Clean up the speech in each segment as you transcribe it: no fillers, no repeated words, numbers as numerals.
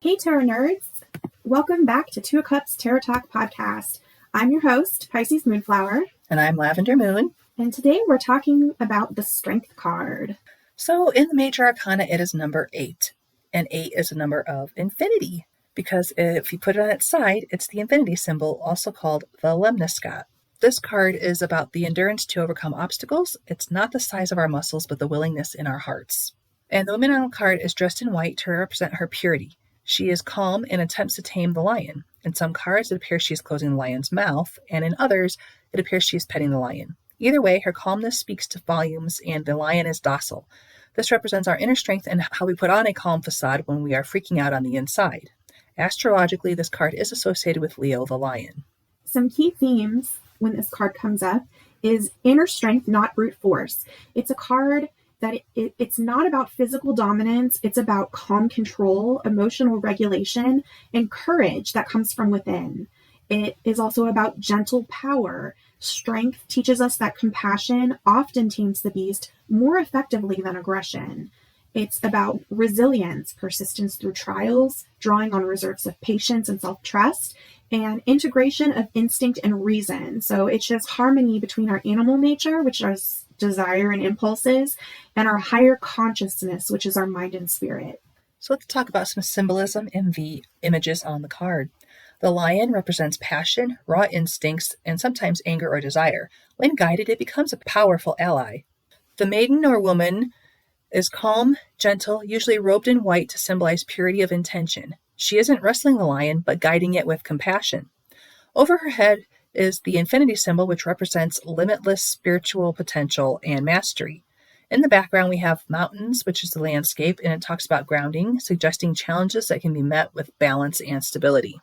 Hey, Tarot Nerds! Welcome back to Two Cups Tarot Talk podcast. I'm your host, Pisces Moonflower. And I'm Lavender Moon. And today we're talking about the Strength card. So in the Major Arcana, it is number 8. And 8 is a number of infinity. Because if you put it on its side, it's the infinity symbol, also called the lemniscate. This card is about the endurance to overcome obstacles. It's not the size of our muscles, but the willingness in our hearts. And the woman on the card is dressed in white to represent her purity. She is calm and attempts to tame the lion. In some cards, it appears she is closing the lion's mouth, and in others, it appears she is petting the lion. Either way, her calmness speaks to volumes, and the lion is docile. This represents our inner strength and how we put on a calm facade when we are freaking out on the inside. Astrologically, this card is associated with Leo the lion. Some key themes when this card comes up is inner strength, not brute force. It's a card that it's not about physical dominance. It's about calm control, emotional regulation, and courage that comes from within. It is also about gentle power. Strength teaches us that compassion often tames the beast more effectively than aggression. It's about resilience, persistence through trials, drawing on reserves of patience and self-trust, and integration of instinct and reason. So it shows harmony between our animal nature, which is desire and impulses, and our higher consciousness, which is our mind and spirit. So let's talk about some symbolism in the images on the card. The lion represents passion, raw instincts, and sometimes anger or desire. When guided, it becomes a powerful ally. The maiden or woman is calm, gentle, usually robed in white to symbolize purity of intention. She isn't wrestling the lion, but guiding it with compassion. Over her head is the infinity symbol, which represents limitless spiritual potential and mastery. In the background, we have mountains, which is the landscape, and it talks about grounding, suggesting challenges that can be met with balance and stability.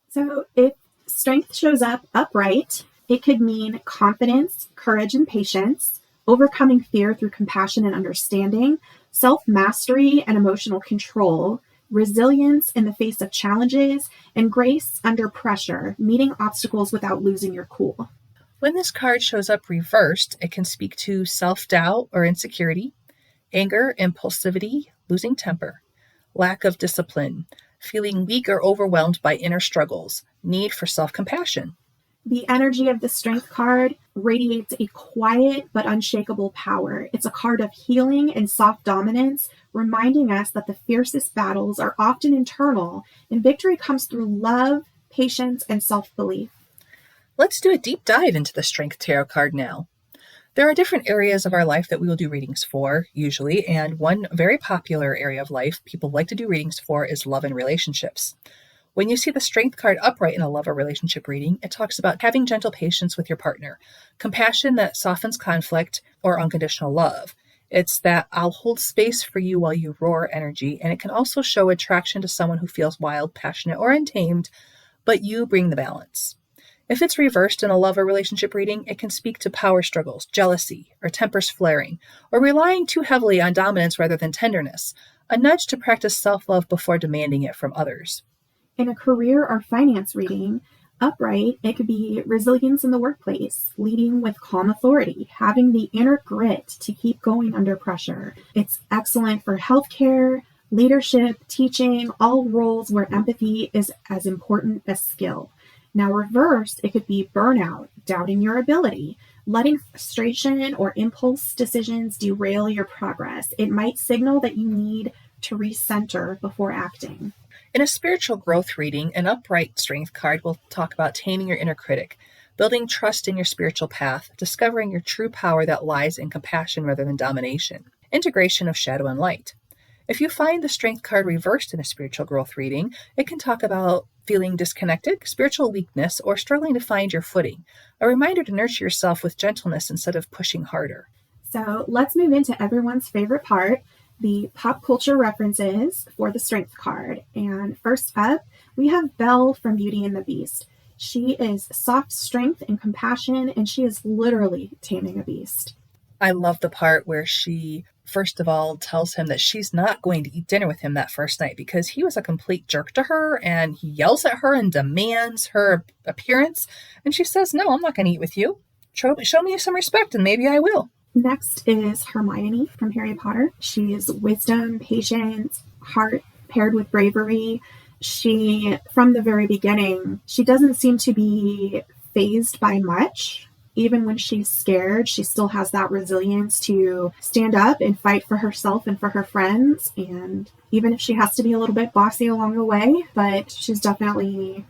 So if strength shows up upright, it could mean confidence, courage, and patience, overcoming fear through compassion and understanding, self-mastery and emotional control, resilience in the face of challenges, and grace under pressure, meeting obstacles without losing your cool. When this card shows up reversed, it can speak to self-doubt or insecurity, anger, impulsivity, losing temper, lack of discipline, feeling weak or overwhelmed by inner struggles, need for self-compassion. The energy of the Strength card radiates a quiet but unshakable power. It's a card of healing and soft dominance, reminding us that the fiercest battles are often internal, and victory comes through love, patience, and self-belief. Let's do a deep dive into the Strength Tarot card now. There are different areas of our life that we will do readings for, usually, and one very popular area of life people like to do readings for is love and relationships. When you see the Strength card upright in a love or relationship reading, it talks about having gentle patience with your partner, compassion that softens conflict, or unconditional love. It's that I'll hold space for you while you roar energy, and it can also show attraction to someone who feels wild, passionate, or untamed, but you bring the balance. If it's reversed in a love or relationship reading, it can speak to power struggles, jealousy, or tempers flaring, or relying too heavily on dominance rather than tenderness, a nudge to practice self-love before demanding it from others. In a career or finance reading, upright, it could be resilience in the workplace, leading with calm authority, having the inner grit to keep going under pressure. It's excellent for healthcare, leadership, teaching, all roles where empathy is as important as skill. Now, reversed, it could be burnout, doubting your ability, letting frustration or impulse decisions derail your progress. It might signal that you need to recenter before acting. In a spiritual growth reading, an upright Strength card will talk about taming your inner critic, building trust in your spiritual path, discovering your true power that lies in compassion rather than domination, integration of shadow and light. If you find the Strength card reversed in a spiritual growth reading, it can talk about feeling disconnected, spiritual weakness, or struggling to find your footing, a reminder to nurture yourself with gentleness instead of pushing harder. So let's move into everyone's favorite part, the pop culture references for the Strength card. And first up, we have Belle from Beauty and the Beast. She is soft strength and compassion, and she is literally taming a beast. I love the part where she, first of all, tells him that she's not going to eat dinner with him that first night because he was a complete jerk to her and he yells at her and demands her appearance. And she says, no, I'm not going to eat with you. Show me some respect and maybe I will. Next is Hermione from Harry Potter. She is wisdom, patience, heart paired with bravery. She, from the very beginning, she doesn't seem to be fazed by much. Even when she's scared, she still has that resilience to stand up and fight for herself and for her friends. And even if she has to be a little bit bossy along the way, but she's definitely...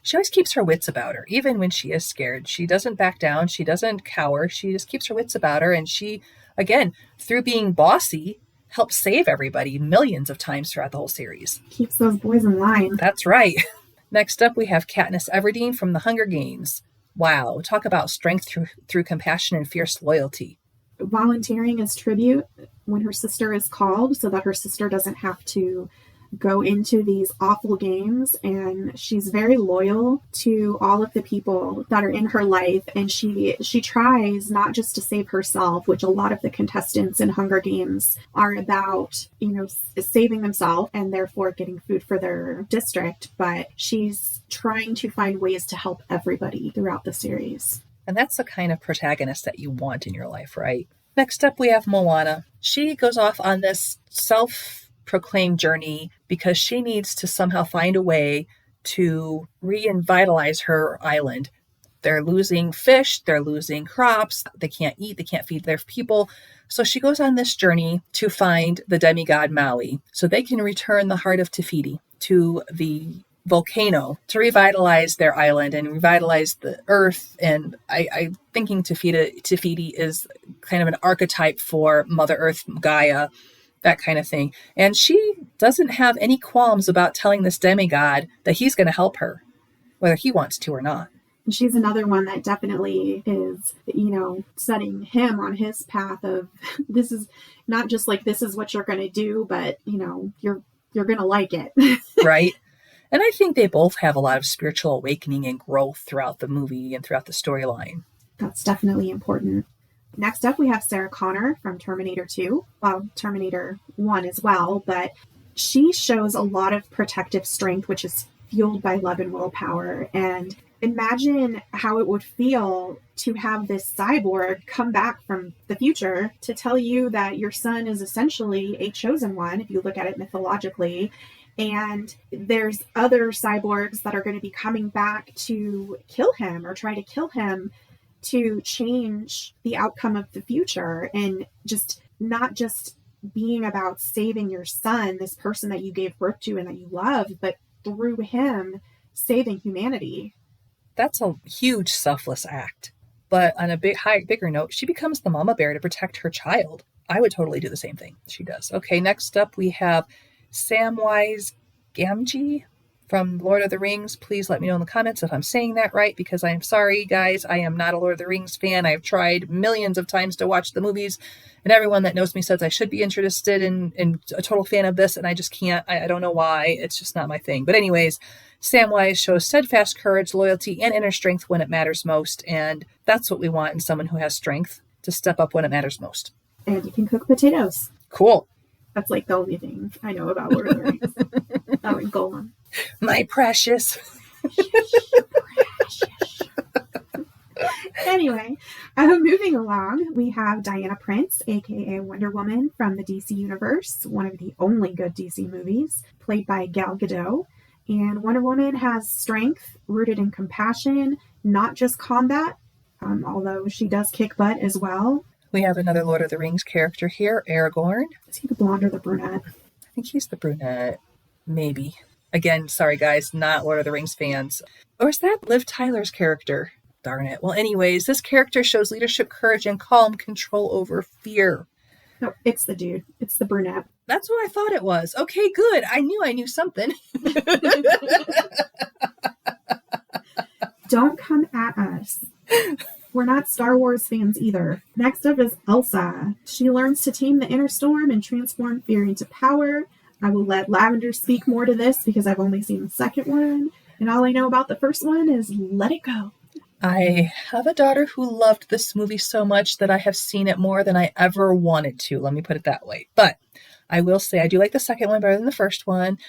She always keeps her wits about her, even when she is scared. She doesn't back down. She doesn't cower. She just keeps her wits about her. And she, again, through being bossy, helps save everybody millions of times throughout the whole series. Keeps those boys in line. That's right. Next up, we have Katniss Everdeen from The Hunger Games. Wow, talk about strength through compassion and fierce loyalty. Volunteering as tribute when her sister is called so that her sister doesn't have to go into these awful games. And she's very loyal to all of the people that are in her life. And she tries not just to save herself, which a lot of the contestants in Hunger Games are about, saving themselves and therefore getting food for their district. But she's trying to find ways to help everybody throughout the series. And that's the kind of protagonist that you want in your life, right? Next up, we have Moana. She goes off on this self-proclaimed journey because she needs to somehow find a way to revitalize her island. They're losing fish, they're losing crops, they can't eat, they can't feed their people. So she goes on this journey to find the demigod Maui so they can return the heart of Te Fiti to the volcano to revitalize their island and revitalize the earth. And I'm thinking Te Fiti is kind of an archetype for Mother Earth, Gaia, that kind of thing. And she doesn't have any qualms about telling this demigod that he's going to help her, whether he wants to or not. She's another one that definitely is, setting him on his path of this is not just like this is what you're going to do, but, you're going to like it. Right. And I think they both have a lot of spiritual awakening and growth throughout the movie and throughout the storyline. That's definitely important. Next up, we have Sarah Connor from Terminator 2. Well, Terminator 1 as well, but she shows a lot of protective strength, which is fueled by love and willpower. And imagine how it would feel to have this cyborg come back from the future to tell you that your son is essentially a chosen one, if you look at it mythologically. And there's other cyborgs that are going to be coming back to kill him or try to kill him to change the outcome of the future. And just not just being about saving your son, this person that you gave birth to and that you love, but through him saving humanity. That's a huge selfless act. But on a bigger note, she becomes the mama bear to protect her child. I would totally do the same thing she does. Okay, next up we have Samwise Gamgee from Lord of the Rings. Please let me know in the comments if I'm saying that right, because I'm sorry, guys. I am not a Lord of the Rings fan. I've tried millions of times to watch the movies, and everyone that knows me says I should be interested in a total fan of this, and I just can't. I don't know why. It's just not my thing. But anyways, Samwise shows steadfast courage, loyalty, and inner strength when it matters most, and that's what we want in someone who has strength, to step up when it matters most. And you can cook potatoes. Cool. That's like the only thing I know about Lord of the Rings. Oh, and go on. My precious. Anyway, moving along, we have Diana Prince, aka Wonder Woman from the DC Universe, one of the only good DC movies, played by Gal Gadot. And Wonder Woman has strength rooted in compassion, not just combat, although she does kick butt as well. We have another Lord of the Rings character here, Aragorn. Is he the blonde or the brunette? I think he's the brunette. Maybe. Again, sorry guys, not Lord of the Rings fans. Or is that Liv Tyler's character? Darn it. Well, anyways, this character shows leadership, courage, and calm control over fear. No, it's the dude. It's the brunette. That's what I thought it was. Okay, good. I knew something. Don't come at us. We're not Star Wars fans either. Next up is Elsa. She learns to tame the inner storm and transform fear into power. I will let Lavender speak more to this because I've only seen the second one. And all I know about the first one is let it go. I have a daughter who loved this movie so much that I have seen it more than I ever wanted to. Let me put it that way. But I will say I do like the second one better than the first one.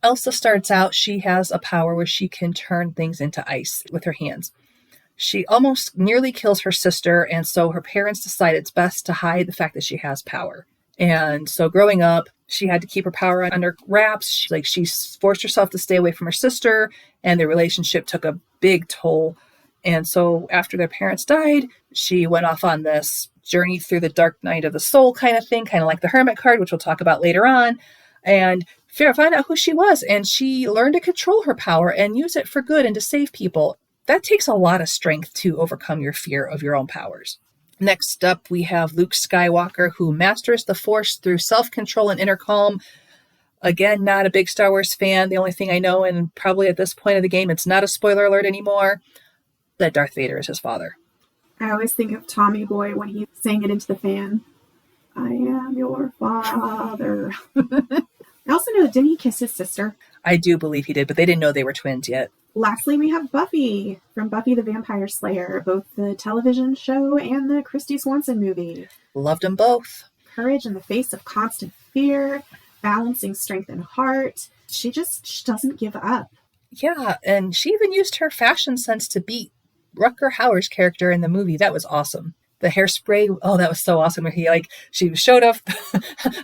Elsa starts out, she has a power where she can turn things into ice with her hands. She almost nearly kills her sister, and so her parents decide it's best to hide the fact that she has power. And so growing up, she had to keep her power under wraps. She forced herself to stay away from her sister, and their relationship took a big toll. And so after their parents died, she went off on this journey through the dark night of the soul kind of thing, kind of like the Hermit card, which we'll talk about later on, and find out who she was. And she learned to control her power and use it for good and to save people. That takes a lot of strength to overcome your fear of your own powers. Next up, we have Luke Skywalker, who masters the Force through self-control and inner calm. Again, not a big Star Wars fan. The only thing I know, and probably at this point of the game, it's not a spoiler alert anymore, that Darth Vader is his father. I always think of Tommy Boy when he sang it into the fan. I am your father. I also know, didn't he kiss his sister? I do believe he did, but they didn't know they were twins yet. Lastly, we have Buffy from Buffy the Vampire Slayer, both the television show and the Christy Swanson movie. Loved them both. Courage in the face of constant fear, balancing strength and heart. She doesn't give up. Yeah, and she even used her fashion sense to beat Rutger Hauer's character in the movie. That was awesome. The hairspray, oh, that was so awesome. She showed off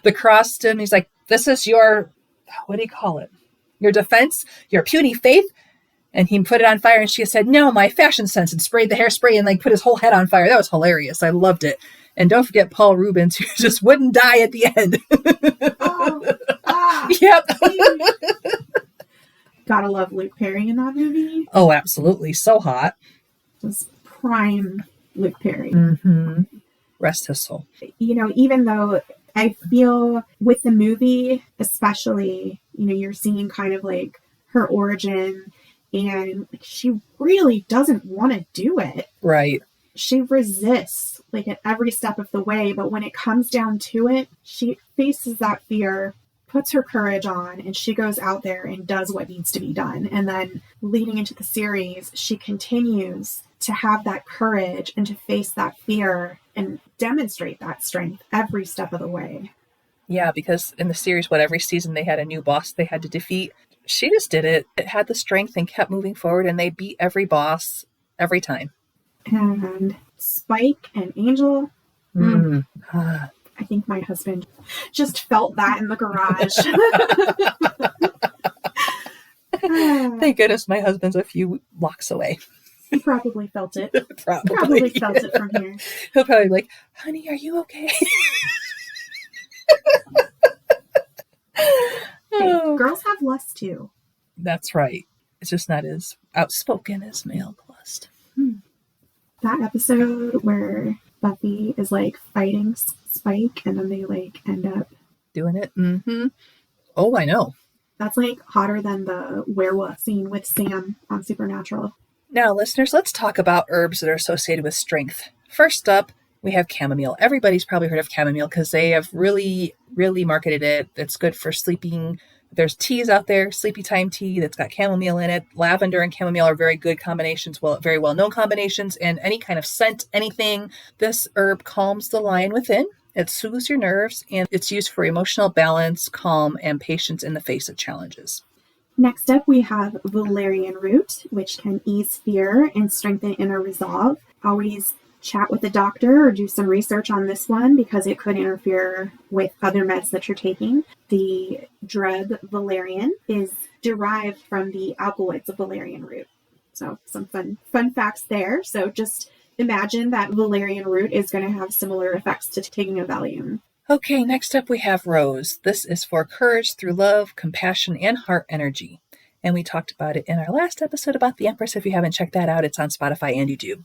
the cross to him. He's like, this is your, what do you call it? Your defense, your puny faith. And he put it on fire, and she said, no, my fashion sense, and sprayed the hairspray and put his whole head on fire. That was hilarious. I loved it. And don't forget Paul Rubens, who just wouldn't die at the end. Yep. Gotta love Luke Perry in that movie. Oh, absolutely. So hot. It was prime Luke Perry. Mm-hmm. Rest his soul. Even though I feel with the movie, especially, you're seeing kind of her origin, and she really doesn't want to do it. Right. She resists at every step of the way, but when it comes down to it, she faces that fear, puts her courage on, and she goes out there and does what needs to be done. And then leading into the series, she continues to have that courage and to face that fear and demonstrate that strength every step of the way. Yeah, because in the series, every season they had a new boss they had to defeat. She just did it. It had the strength and kept moving forward, and they beat every boss every time. And Spike and Angel. I think my husband just felt that in the garage. Thank goodness my husband's a few blocks away. He probably felt it. Probably felt it from here. He'll probably be like, honey, are you okay? Hey, girls have lust too. That's right. It's just not as outspoken as male lust. That episode where Buffy is fighting Spike, and then they end up doing it. Mm-hmm. Oh, I know. That's hotter than the werewolf scene with Sam on Supernatural. Now, listeners, let's talk about herbs that are associated with strength. First up, we have chamomile. Everybody's probably heard of chamomile because they have really, really marketed it. It's good for sleeping. There's teas out there, sleepy time tea that's got chamomile in it. Lavender and chamomile are very good combinations, very well-known combinations, and any kind of scent, anything. This herb calms the lion within. It soothes your nerves, and it's used for emotional balance, calm, and patience in the face of challenges. Next up, we have valerian root, which can ease fear and strengthen inner resolve. Always chat with a doctor or do some research on this one because it could interfere with other meds that you're taking. The drug valerian is derived from the alkaloids of valerian root. So some fun facts there. So just imagine that valerian root is going to have similar effects to taking a Valium. Okay, next up we have rose. This is for courage through love, compassion, and heart energy. And we talked about it in our last episode about the Empress. If you haven't checked that out, it's on Spotify and YouTube.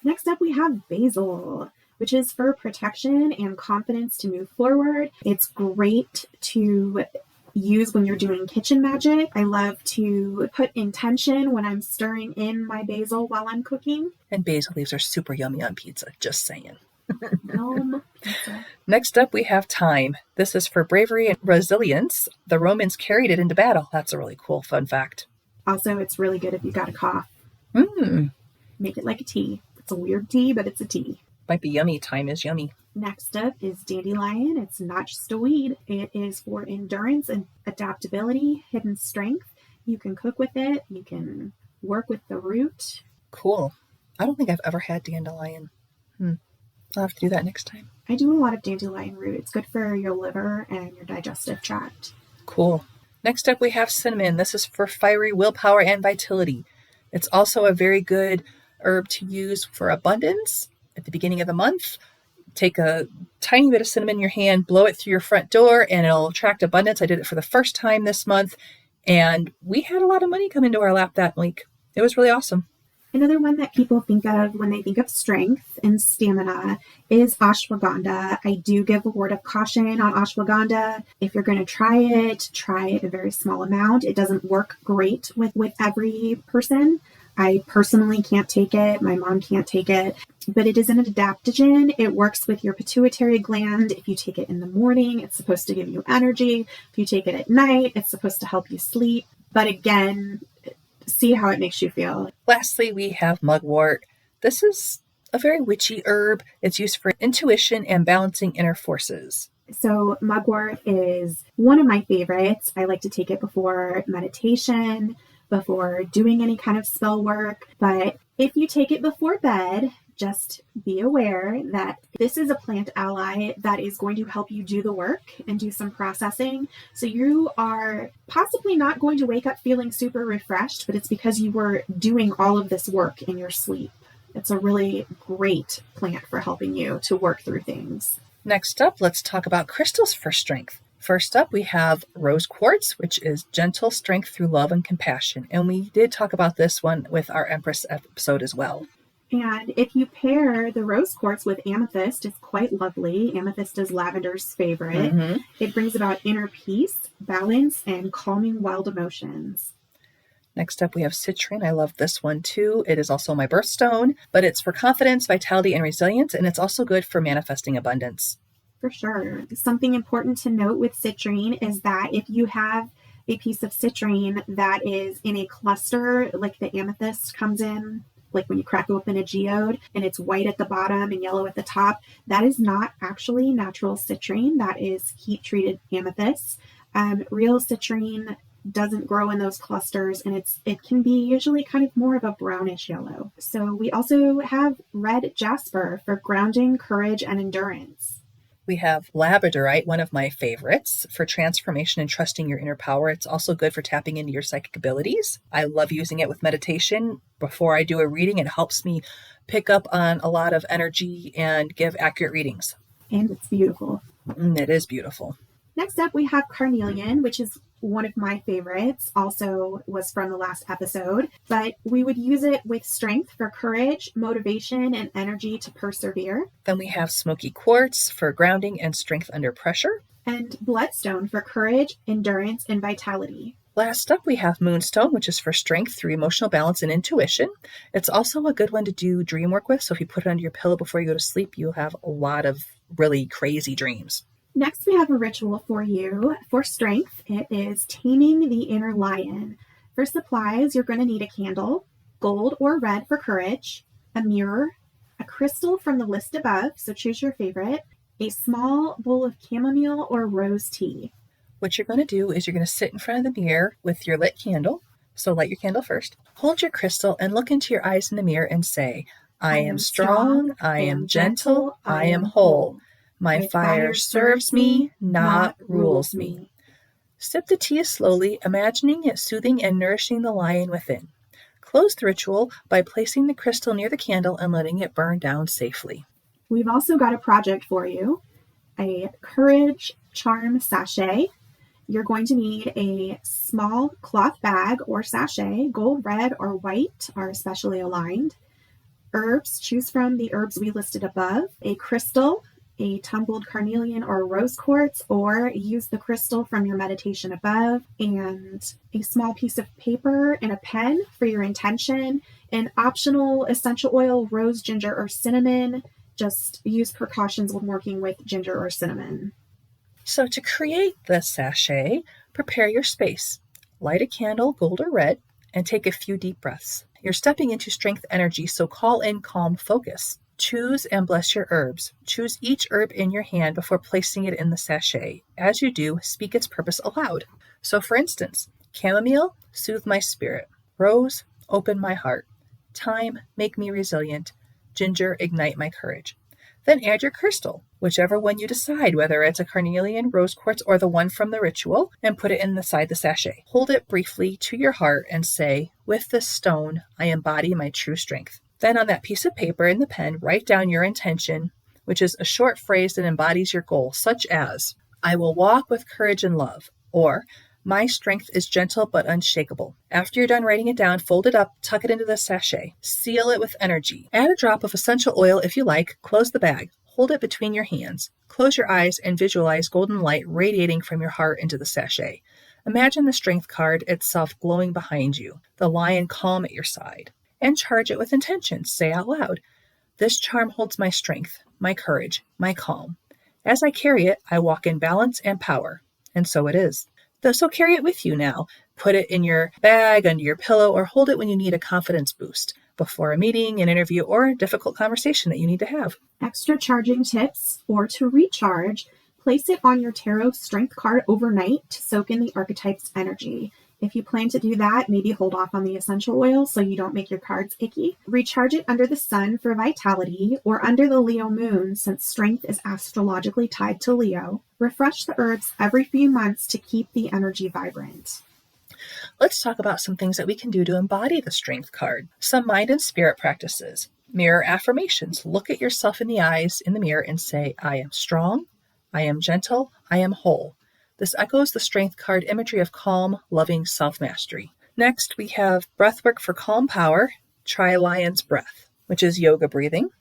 Next up, we have basil, which is for protection and confidence to move forward. It's great to use when you're doing kitchen magic. I love to put intention when I'm stirring in my basil while I'm cooking. And basil leaves are super yummy on pizza, just saying. Pizza. Next up, we have thyme. This is for bravery and resilience. The Romans carried it into battle. That's a really cool fun fact. Also, it's really good if you got a cough. Make it like a tea. It's a weird tea, but it's a tea. Might be yummy. Thyme is yummy. Next up is dandelion. It's not just a weed. It is for endurance and adaptability, hidden strength. You can cook with it. You can work with the root. Cool. I don't think I've ever had dandelion. I'll have to do that next time. I do a lot of dandelion root. It's good for your liver and your digestive tract. Cool. Next up, we have cinnamon. This is for fiery willpower and vitality. It's also a very good herb to use for abundance at the beginning of the month. Take a tiny bit of cinnamon in your hand, blow it through your front door, and it'll attract abundance. I did it for the first time this month, and we had a lot of money come into our lap that week. It was really awesome. Another one that people think of when they think of strength and stamina is ashwagandha. I do give a word of caution on ashwagandha. If you're going to try it a very small amount. It doesn't work great with every person. I personally can't take it. My mom can't take it. But it is an adaptogen. It works with your pituitary gland. If you take it in the morning, it's supposed to give you energy. If you take it at night, it's supposed to help you sleep. But again, see how it makes you feel. Lastly, we have mugwort. This is a very witchy herb. It's used for intuition and balancing inner forces. So mugwort is one of my favorites. I like to take it before meditation, before doing any kind of spell work. But if you take it before bed, just be aware that this is a plant ally that is going to help you do the work and do some processing. So you are possibly not going to wake up feeling super refreshed, but it's because you were doing all of this work in your sleep. It's a really great plant for helping you to work through things. Next up, let's talk about crystals for strength. First up, we have rose quartz, which is gentle strength through love and compassion. And we did talk about this one with our Empress episode as well. And if you pair the rose quartz with amethyst, it's quite lovely. Amethyst is lavender's favorite. Mm-hmm. It brings about inner peace, balance, and calming wild emotions. Next up, we have citrine. I love this one too. It is also my birthstone, but it's for confidence, vitality, and resilience, and it's also good for manifesting abundance. For sure. Something important to note with citrine is that if you have a piece of citrine that is in a cluster, like the amethyst comes in, like when you crack open a geode and it's white at the bottom and yellow at the top, that is not actually natural citrine. That is heat-treated amethyst. Real citrine doesn't grow in those clusters, and it can be usually kind of more of a brownish yellow. So we also have red jasper for grounding, courage, and endurance. We have Labradorite, one of my favorites, for transformation and trusting your inner power. It's also good for tapping into your psychic abilities. I love using it with meditation. Before I do a reading, it helps me pick up on a lot of energy and give accurate readings. And it's beautiful. It is beautiful. Next up, we have carnelian, which is one of my favorites, also was from the last episode, but we would use it with strength for courage, motivation, and energy to persevere. Then we have smoky quartz for grounding and strength under pressure. And bloodstone for courage, endurance, and vitality. Last up, we have moonstone, which is for strength through emotional balance and intuition. It's also a good one to do dream work with, so if you put it under your pillow before you go to sleep, you'll have a lot of really crazy dreams. Next, we have a ritual for you for strength. It is taming the inner lion. For supplies, you're going to need a candle, gold or red for courage, a mirror, a crystal from the list above, so choose your favorite, a small bowl of chamomile or rose tea. What you're going to do is you're going to sit in front of the mirror with your lit candle. So light your candle first. Hold your crystal and look into your eyes in the mirror and say, I am strong, I am gentle, I am whole. My fire serves me, not rules me. Sip the tea slowly, imagining it soothing and nourishing the lion within. Close the ritual by placing the crystal near the candle and letting it burn down safely. We've also got a project for you, a courage charm sachet. You're going to need a small cloth bag or sachet. Gold, red, or white are especially aligned. Herbs, choose from the herbs we listed above. A crystal, a tumbled carnelian or rose quartz, or use the crystal from your meditation above, and a small piece of paper and a pen for your intention, an optional essential oil, rose, ginger, or cinnamon. Just use precautions when working with ginger or cinnamon. So to create the sachet, prepare your space. Light a candle, gold or red, and take a few deep breaths. You're stepping into strength energy, so call in calm focus. Choose and bless your herbs. Choose each herb in your hand before placing it in the sachet. As you do, speak its purpose aloud. So for instance, chamomile, soothe my spirit. Rose, open my heart. Thyme, make me resilient. Ginger, ignite my courage. Then add your crystal, whichever one you decide, whether it's a carnelian, rose quartz, or the one from the ritual, and put it inside the sachet. Hold it briefly to your heart and say, "With this stone, I embody my true strength." Then on that piece of paper and the pen, write down your intention, which is a short phrase that embodies your goal, such as, "I will walk with courage and love," or "My strength is gentle but unshakable." After you're done writing it down, fold it up, tuck it into the sachet, seal it with energy. Add a drop of essential oil if you like, close the bag, hold it between your hands, close your eyes, and visualize golden light radiating from your heart into the sachet. Imagine the strength card itself glowing behind you, the lion calm at your side, and charge it with intention. Say out loud, "This charm holds my strength, my courage, my calm. As I carry it, I walk in balance and power." And so it is. So carry it with you now. Put it in your bag, under your pillow, or hold it when you need a confidence boost before a meeting, an interview, or a difficult conversation that you need to have. Extra charging tips, or to recharge, place it on your tarot strength card overnight to soak in the archetype's energy. If you plan to do that, maybe hold off on the essential oil so you don't make your cards icky. Recharge it under the sun for vitality or under the Leo moon, since strength is astrologically tied to Leo. Refresh the herbs every few months to keep the energy vibrant. Let's talk about some things that we can do to embody the strength card. Some mind and spirit practices. Mirror affirmations. Look at yourself in the eyes in the mirror and say, "I am strong, I am gentle, I am whole." This echoes the strength card imagery of calm, loving self-mastery. Next, we have breathwork for calm power. Try lion's breath, which is yoga breathing.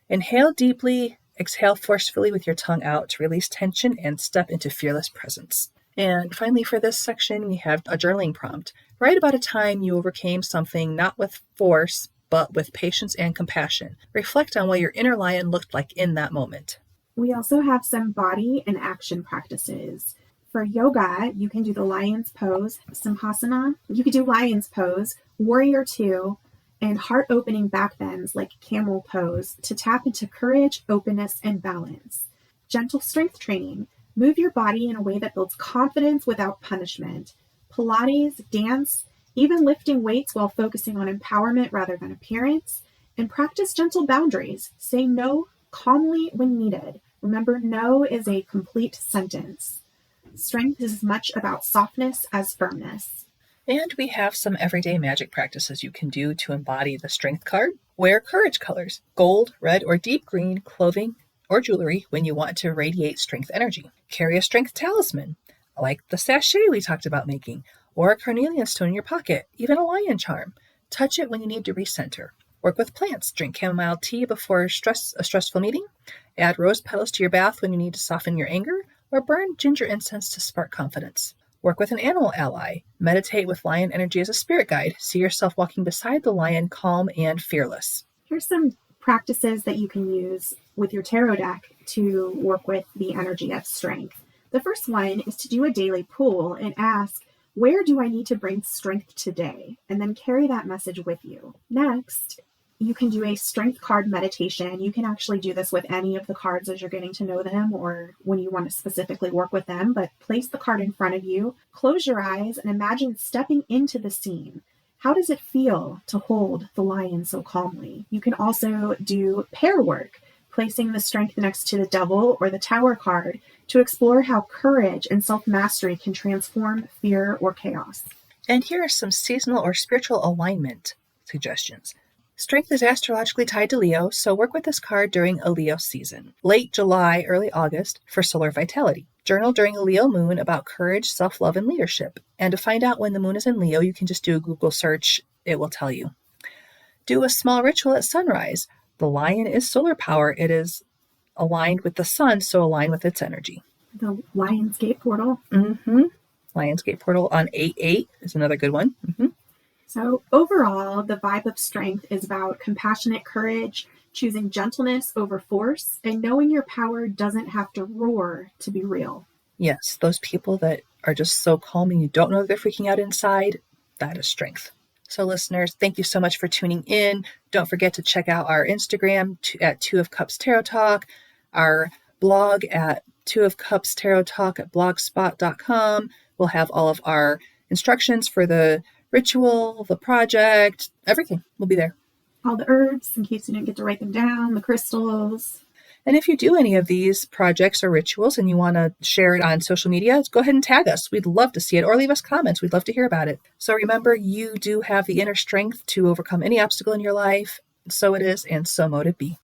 Inhale deeply, exhale forcefully with your tongue out to release tension and step into fearless presence. And finally, for this section, we have a journaling prompt. Write about a time you overcame something not with force, but with patience and compassion. Reflect on what your inner lion looked like in that moment. We also have some body and action practices. For yoga, you can do the lion's pose, simhasana. You could do lion's pose, warrior two, and heart-opening back bends like camel pose to tap into courage, openness, and balance. Gentle strength training. Move your body in a way that builds confidence without punishment. Pilates, dance, even lifting weights while focusing on empowerment rather than appearance. And practice gentle boundaries. Say no calmly when needed. Remember, no is a complete sentence. Strength is as much about softness as firmness. And we have some everyday magic practices you can do to embody the strength card. Wear courage colors, gold, red, or deep green clothing or jewelry when you want to radiate strength energy. Carry a strength talisman, like the sachet we talked about making, or a carnelian stone in your pocket, even a lion charm. Touch it when you need to recenter. Work with plants. Drink chamomile tea before a stressful meeting. Add rose petals to your bath when you need to soften your anger, or burn ginger incense to spark confidence. Work with an animal ally. Meditate with lion energy as a spirit guide. See yourself walking beside the lion, calm and fearless. Here's some practices that you can use with your tarot deck to work with the energy of strength. The first one is to do a daily pull and ask, where do I need to bring strength today? And then carry that message with you. Next, you can do a strength card meditation. You can actually do this with any of the cards as you're getting to know them or when you want to specifically work with them, but place the card in front of you, close your eyes, and imagine stepping into the scene. How does it feel to hold the lion so calmly? You can also do pair work, placing the strength next to the devil or the tower card to explore how courage and self-mastery can transform fear or chaos. And here are some seasonal or spiritual alignment suggestions. Strength is astrologically tied to Leo, so work with this card during a Leo season. Late July, early August for solar vitality. Journal during a Leo moon about courage, self-love, and leadership. And to find out when the moon is in Leo, you can just do a Google search. It will tell you. Do a small ritual at sunrise. The lion is solar power. It is aligned with the sun, so align with its energy. The Lionsgate portal. Lionsgate portal on 8/8 is another good one. So overall, the vibe of strength is about compassionate courage, choosing gentleness over force, and knowing your power doesn't have to roar to be real. Yes, those people that are just so calm and you don't know they're freaking out inside, that is strength. So listeners, thank you so much for tuning in. Don't forget to check out our Instagram at 2 of Cups Tarot Talk, our blog at 2 of Cups Tarot Talk at blogspot.com. We'll have all of our instructions for the ritual, the project, everything will be there. All the herbs, in case you didn't get to write them down, the crystals. And if you do any of these projects or rituals and you want to share it on social media, go ahead and tag us. We'd love to see it, or leave us comments. We'd love to hear about it. So remember, you do have the inner strength to overcome any obstacle in your life. So it is, and so mote it be.